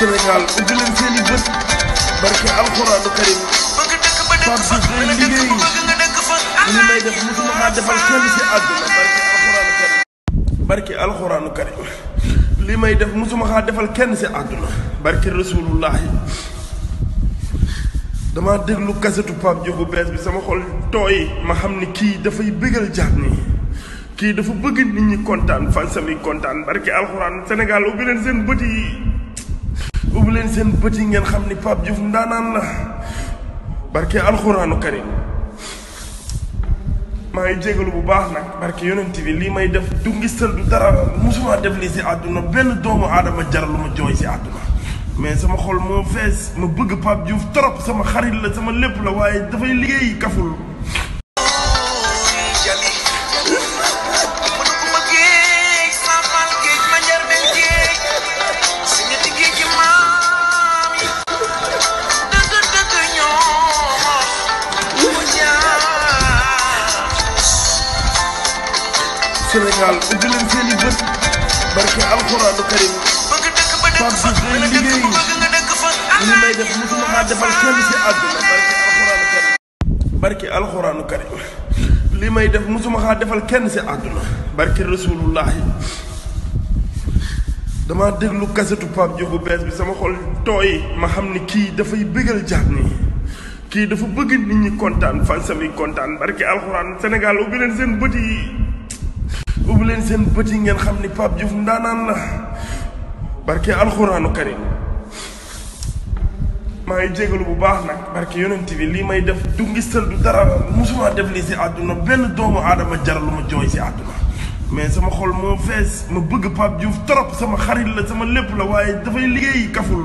Sénégal ubbi leen seen i bët barke alxuraanu karim Pape Diouf day liggéey li may def musuma kaa defal kenn si àdduna barke alxuraanu karim li may def musuma kaa defal kenn si àdduna barke rasulullahi dama déglu kasetu Pape Diouf bu bees bi sama xol tooy ma xam ni kii dafay bëggal jaat ni kii dafa bëgg nit ñi kontaan fan sami kontaan barke alxuraan Sénégal ubbi leen seen bët yi ubbi leen seen bët yi ngeen xam ni Pape Diouf ndaanaan la barke alxuraanu karim maa ngi jégalu bu baax nag barke yonent bi lii may def du ngistal du dara musuma def lii si àdduna benn doomu aadama jaral lu ma jooy si àdduna mais sama xol moo fees ma bëgg Pape Diouf trop sama xarit la sama lépp la waaye dafay liggéey kaful Sénégal ubbi leen seen i bët barke alxuraanu karim Pape Diouf day liggéey li may def musuma kaa defal kenn si àdduna barke alxuraanu karim li may def musuma kaa defal kenn si àdduna barke rasulullahi dama déglu kasetu Pape Diouf bu bees bi sama xol tooy ma xam ni kii dafay bëggal jaat ni kii dafa bëgg nit ñi kontaan fan sami kontaan barke alxuraan Sénégal ubbi leen seen bët yi ubbi leen seen bët yi ngeen xam ni Pape Diouf ndaanaan la barke alxuraanu karim maa ngi jégalu bu baax nag barke yonent bi lii may def du ngistal du dara musuma def lii si àdduna benn doomu aadama jaral lu ma jooy si àdduna mais sama xol moo fees ma bëgg Pape Diouf trop sama xarit la sama lépp la waaye dafay liggéey kaful